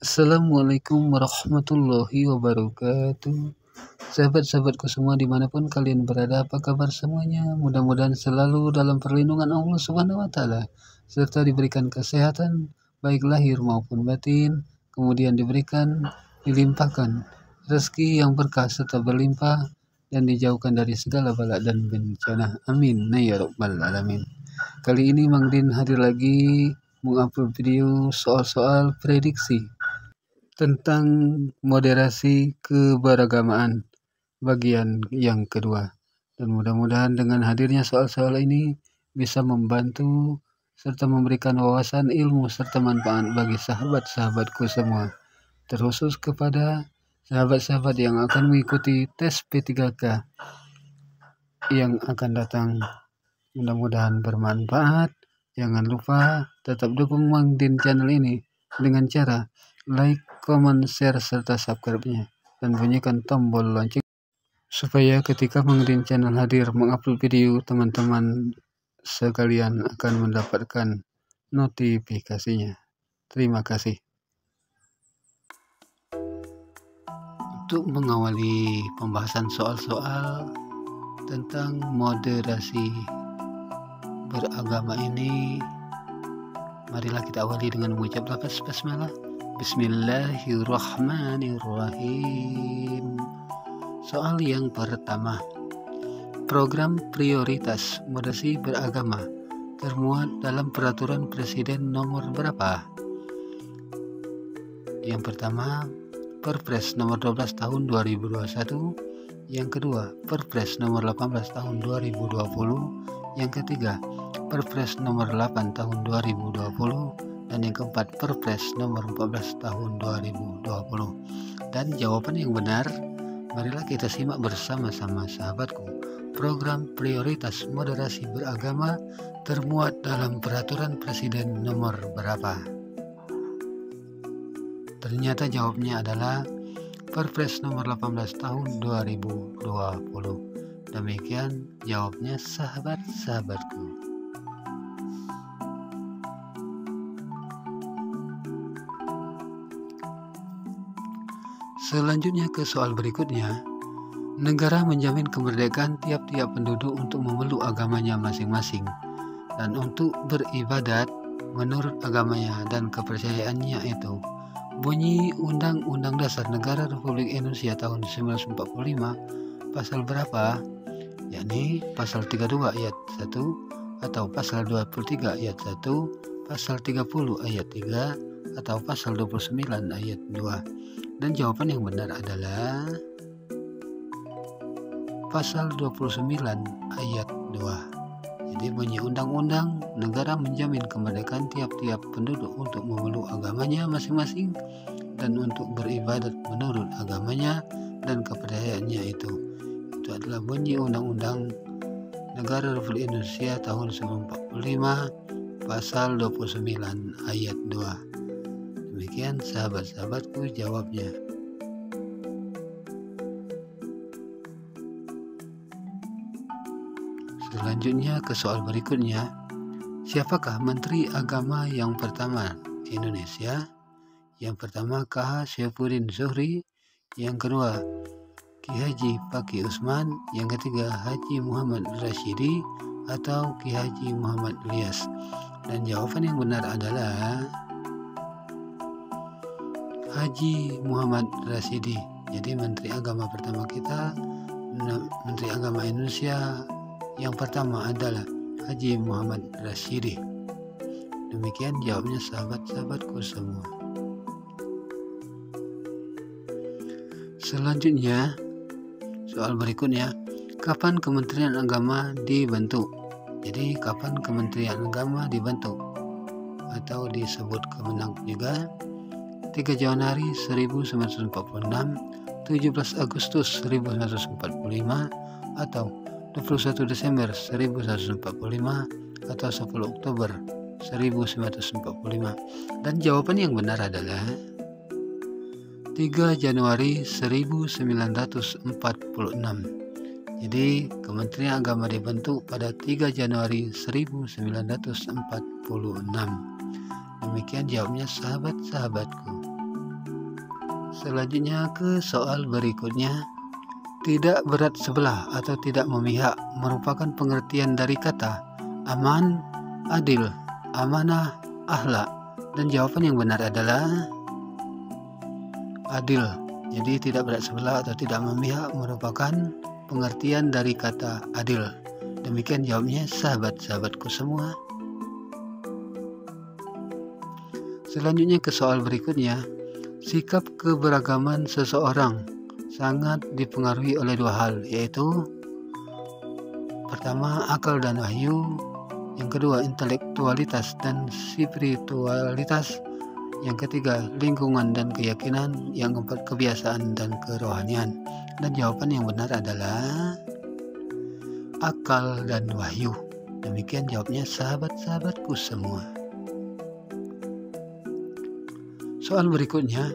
Assalamualaikum warahmatullahi wabarakatuh. Sahabat-sahabatku semua dimanapun kalian berada, apa kabar semuanya? Mudah-mudahan selalu dalam perlindungan Allah Subhanahu wa Ta'ala, serta diberikan kesehatan baik lahir maupun batin, kemudian dilimpahkan rezeki yang berkah serta berlimpah, dan dijauhkan dari segala bala dan bencana. Amin. Ya Rabbal Alamin. Kali ini Mang Din hadir lagi mengupload video soal-soal prediksi tentang moderasi keberagamaan bagian yang kedua. Dan mudah-mudahan dengan hadirnya soal-soal ini bisa membantu serta memberikan wawasan ilmu serta manfaat bagi sahabat-sahabatku semua, terkhusus kepada sahabat-sahabat yang akan mengikuti tes P3K yang akan datang. Mudah-mudahan bermanfaat. Jangan lupa tetap dukung Mang Din channel ini dengan cara like, comment, share, serta subscribe-nya, dan bunyikan tombol lonceng supaya ketika Mang Din channel hadir mengupload video, teman-teman sekalian akan mendapatkan notifikasinya. Terima kasih. Untuk mengawali pembahasan soal-soal tentang moderasi beragama ini, marilah kita awali dengan mengucap lafaz basmalah. Bismillahirrahmanirrahim. Soal yang pertama, program prioritas moderasi beragama termuat dalam peraturan presiden nomor berapa? Yang pertama, Perpres nomor 12 tahun 2021. Yang kedua, Perpres nomor 18 tahun 2020. Yang ketiga, Perpres nomor 8 tahun 2020. Dan yang keempat, Perpres nomor 14 tahun 2020. Dan jawaban yang benar, marilah kita simak bersama-sama sahabatku. Program prioritas moderasi beragama termuat dalam peraturan presiden nomor berapa? Ternyata jawabnya adalah Perpres nomor 18 tahun 2020. Demikian jawabnya sahabat-sahabatku. Selanjutnya ke soal berikutnya. Negara menjamin kemerdekaan tiap-tiap penduduk untuk memeluk agamanya masing-masing dan untuk beribadat menurut agamanya dan kepercayaannya itu. Bunyi Undang-Undang Dasar Negara Republik Indonesia tahun 1945 pasal berapa? Yakni pasal 32 ayat 1 atau pasal 23 ayat 1, pasal 30 ayat 3 atau pasal 29 ayat 2. Dan jawaban yang benar adalah pasal 29 ayat 2. Jadi bunyi undang-undang negara menjamin kemerdekaan tiap-tiap penduduk untuk memeluk agamanya masing-masing dan untuk beribadat menurut agamanya dan kepercayaannya itu. Itu adalah bunyi undang-undang negara Republik Indonesia tahun 1945 pasal 29 ayat 2. Demikian sahabat-sahabatku jawabnya. Selanjutnya ke soal berikutnya. Siapakah Menteri Agama yang pertama di Indonesia? Yang pertama KH Syaifuddin Zuhri, yang kedua Ki Haji Fakih Usman, yang ketiga Haji Muhammad Rashidi atau Ki Haji Muhammad Ilyas. Dan jawaban yang benar adalah Haji Muhammad Rashidi. Jadi Menteri Agama pertama kita, Menteri Agama Indonesia yang pertama adalah Haji Muhammad Rashidi. Demikian jawabnya sahabat-sahabatku semua. Selanjutnya, soal berikutnya, kapan Kementerian Agama dibentuk? Jadi kapan Kementerian Agama dibentuk? Atau disebut Kemenag juga. 3 Januari 1946, 17 Agustus 1945, atau 21 Desember 1945, atau 10 Oktober 1945. Dan jawaban yang benar adalah 3 Januari 1946. Jadi Kementerian Agama dibentuk pada 3 Januari 1946. Demikian jawabnya sahabat-sahabatku. Selanjutnya ke soal berikutnya. Tidak berat sebelah atau tidak memihak merupakan pengertian dari kata aman, adil, amanah, akhlak. Dan jawaban yang benar adalah adil. Jadi tidak berat sebelah atau tidak memihak merupakan pengertian dari kata adil. Demikian jawabnya sahabat-sahabatku semua. Selanjutnya ke soal berikutnya. Sikap keberagaman seseorang sangat dipengaruhi oleh dua hal, yaitu pertama akal dan wahyu, yang kedua intelektualitas dan spiritualitas, yang ketiga lingkungan dan keyakinan, yang keempat kebiasaan dan kerohanian. Dan jawaban yang benar adalah akal dan wahyu. Demikian jawabnya sahabat-sahabatku semua. Soal berikutnya,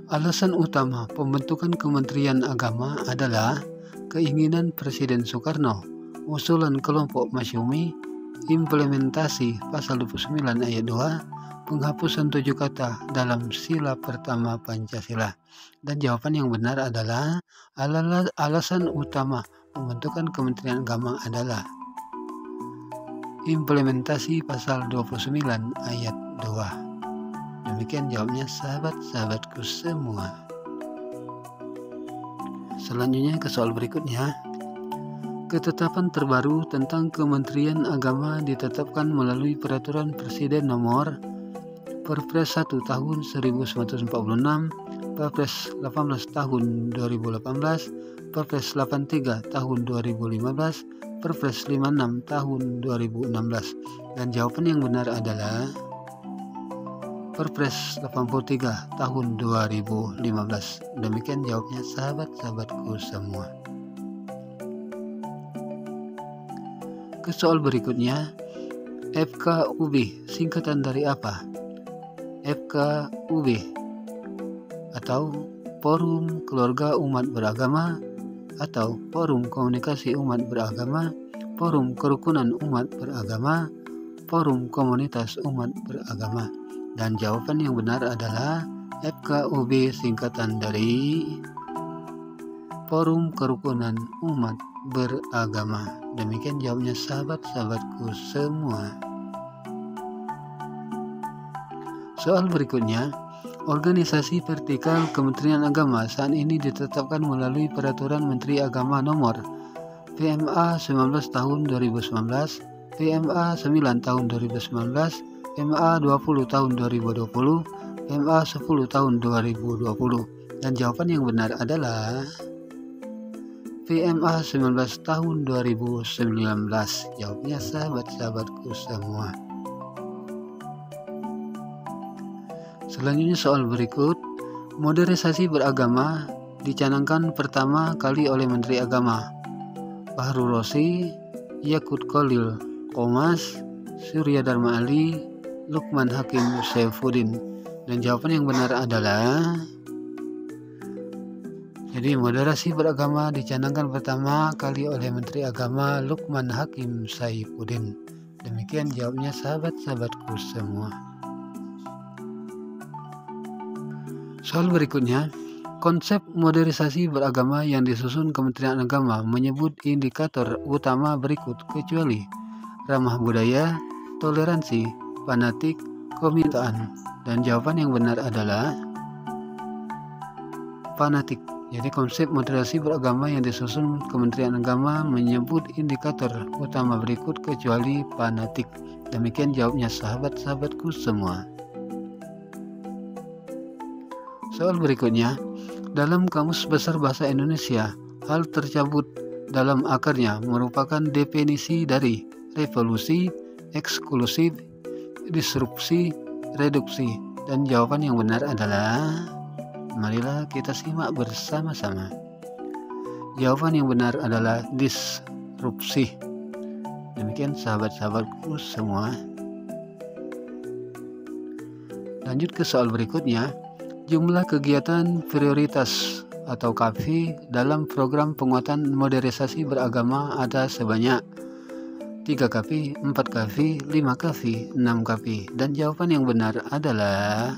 alasan utama pembentukan Kementerian Agama adalah keinginan Presiden Soekarno, usulan kelompok Masyumi, implementasi pasal 29 ayat 2, penghapusan 7 kata dalam sila pertama Pancasila. Dan jawaban yang benar adalah alasan utama pembentukan Kementerian Agama adalah implementasi pasal 29 ayat 2. Demikian jawabnya sahabat-sahabatku semua. Selanjutnya ke soal berikutnya. Ketetapan terbaru tentang Kementerian Agama ditetapkan melalui Peraturan Presiden Nomor Perpres 1 Tahun 1946, Perpres 18 Tahun 2018, Perpres 83 Tahun 2015, Perpres 56 Tahun 2016. Dan jawaban yang benar adalah Perpres 83 Tahun 2015. Demikian jawabnya sahabat-sahabatku semua. Ke soal berikutnya, FKUB singkatan dari apa? FKUB atau Forum Keluarga Umat Beragama, atau Forum Komunikasi Umat Beragama, Forum Kerukunan Umat Beragama, Forum Komunitas Umat Beragama. Dan jawaban yang benar adalah FKUB singkatan dari Forum Kerukunan Umat Beragama. Demikian jawabnya sahabat-sahabatku semua. Soal berikutnya, organisasi vertikal Kementerian Agama saat ini ditetapkan melalui Peraturan Menteri Agama Nomor PMA 19 Tahun 2019, PMA 9 Tahun 2019, PMA 20 tahun 2020, PMA 10 tahun 2020. Dan jawaban yang benar adalah PMA 19 tahun 2019. Jawabnya sahabat-sahabatku semua. Selanjutnya soal berikut. Modernisasi beragama dicanangkan pertama kali oleh Menteri Agama Fahrul Razi, Yakut Khalil Qomas, Surya Dharma Ali, Lukman Hakim Saifuddin. Dan jawaban yang benar adalah moderasi beragama dicanangkan pertama kali oleh Menteri Agama Lukman Hakim Saifuddin. Demikian jawabnya sahabat-sahabatku semua. Soal berikutnya, konsep modernisasi beragama yang disusun Kementerian Agama menyebut indikator utama berikut kecuali ramah budaya, toleransi, fanatik, kemitraan. Dan jawaban yang benar adalah fanatik. Jadi konsep moderasi beragama yang disusun Kementerian Agama menyebut indikator utama berikut kecuali fanatik. Demikian jawabnya sahabat-sahabatku semua. Soal berikutnya, dalam Kamus Besar Bahasa Indonesia, hal tercabut dalam akarnya merupakan definisi dari revolusi, eksklusif, disrupsi, reduksi. Dan jawaban yang benar adalah, marilah kita simak bersama-sama. Jawaban yang benar adalah disrupsi. Demikian sahabat-sahabatku semua. Lanjut ke soal berikutnya. Jumlah kegiatan prioritas atau KAPI dalam program penguatan modernisasi beragama ada sebanyak 3 KAPI, 4 KAPI, 5 KAPI, 6 KAPI. Dan jawaban yang benar adalah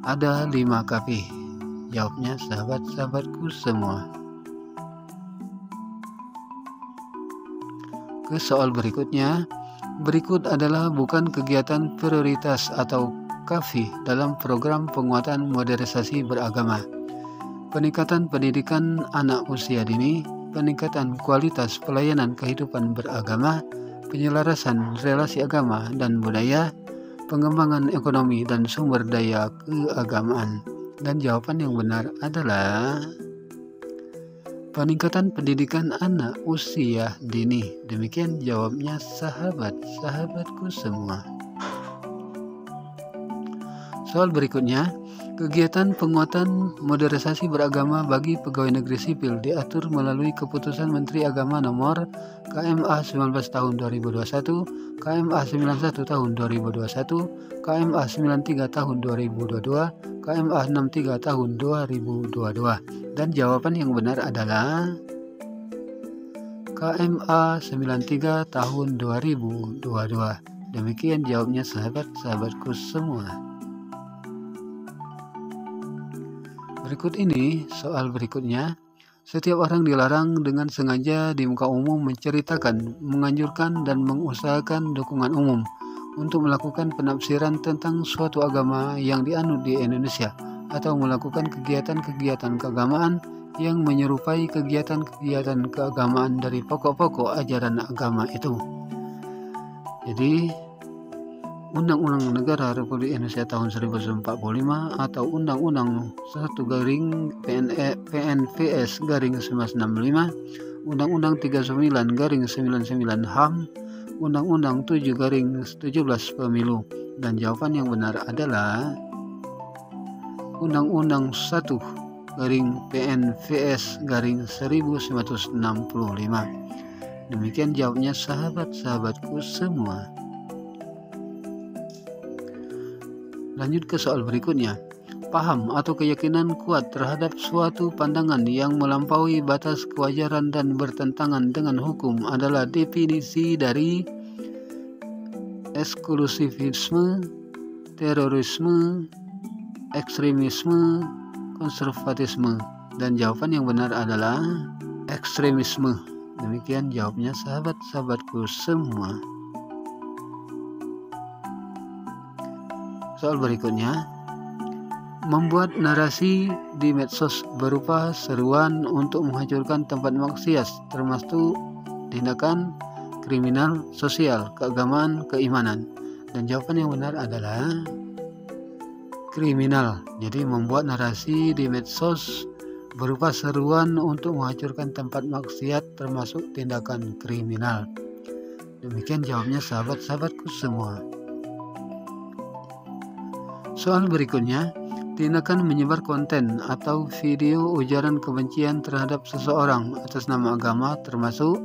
Ada 5 kafih. Jawabnya sahabat-sahabatku semua. Ke soal berikutnya. Berikut adalah bukan kegiatan prioritas atau kafih dalam program penguatan modernisasi beragama. Peningkatan pendidikan anak usia dini, peningkatan kualitas pelayanan kehidupan beragama, penyelarasan relasi agama dan budaya, pengembangan ekonomi dan sumber daya keagamaan. Dan jawaban yang benar adalah peningkatan pendidikan anak usia dini. Demikian jawabnya sahabat-sahabatku semua. Soal berikutnya, kegiatan penguatan modernisasi beragama bagi pegawai negeri sipil diatur melalui Keputusan Menteri Agama Nomor KMA 19 tahun 2021, KMA 91 tahun 2021, KMA 93 tahun 2022, KMA 63 tahun 2022. Dan jawaban yang benar adalah KMA 93 tahun 2022. Demikian jawabnya sahabat-sahabatku semua. Berikut ini soal berikutnya. Setiap orang dilarang dengan sengaja di muka umum menceritakan, menganjurkan, dan mengusahakan dukungan umum untuk melakukan penafsiran tentang suatu agama yang dianut di Indonesia atau melakukan kegiatan-kegiatan keagamaan yang menyerupai kegiatan-kegiatan keagamaan dari pokok-pokok ajaran agama itu. Jadi, Undang-Undang Negara Republik Indonesia tahun 1945 atau Undang-Undang 1/PNVS 1965, Undang-Undang 39/99 HAM, Undang-Undang 7/17 Pemilu. Dan jawaban yang benar adalah Undang-Undang 1/PNVS 1965. Demikian jawabnya sahabat-sahabatku semua. Lanjut ke soal berikutnya. Paham atau keyakinan kuat terhadap suatu pandangan yang melampaui batas kewajaran dan bertentangan dengan hukum adalah definisi dari eksklusivisme, terorisme, ekstremisme, konservatisme. Dan jawaban yang benar adalah ekstremisme. Demikian jawabnya sahabat-sahabatku semua. Soal berikutnya, membuat narasi di medsos berupa seruan untuk menghancurkan tempat maksiat termasuk tindakan kriminal sosial, keagamaan, keimanan. Dan jawaban yang benar adalah kriminal. Jadi membuat narasi di medsos berupa seruan untuk menghancurkan tempat maksiat termasuk tindakan kriminal. Demikian jawabnya sahabat-sahabatku semua. Soal berikutnya, tindakan menyebar konten atau video ujaran kebencian terhadap seseorang atas nama agama termasuk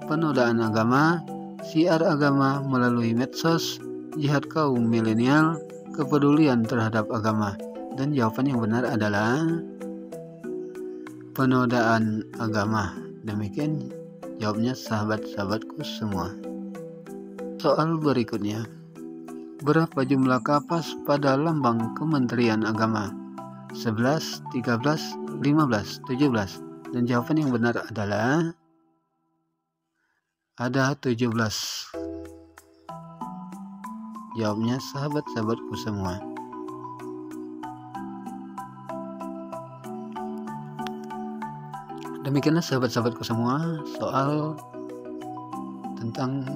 penodaan agama, syiar agama melalui medsos, jihad kaum milenial, kepedulian terhadap agama. Dan jawaban yang benar adalah penodaan agama. Demikian jawabnya sahabat-sahabatku semua. Soal berikutnya. Berapa jumlah kapas pada lambang Kementerian Agama? 11, 13, 15, 17. Dan jawaban yang benar adalah ada 17. Jawabnya sahabat-sahabatku semua. Demikianlah sahabat-sahabatku semua soal tentang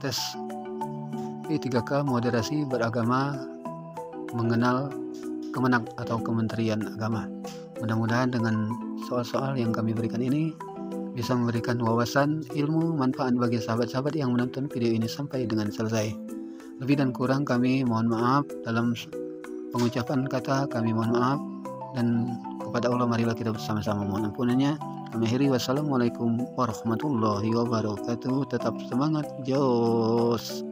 tes P3K moderasi beragama mengenal Kemenak atau Kementerian Agama. Mudah-mudahan dengan soal-soal yang kami berikan ini bisa memberikan wawasan, ilmu, manfaat bagi sahabat-sahabat yang menonton video ini sampai dengan selesai. Lebih dan kurang kami mohon maaf, dalam pengucapan kata kami mohon maaf, dan kepada Allah marilah kita bersama-sama mohon ampunannya. Kami akhiri, wassalamualaikum warahmatullahi wabarakatuh. Tetap semangat, jos.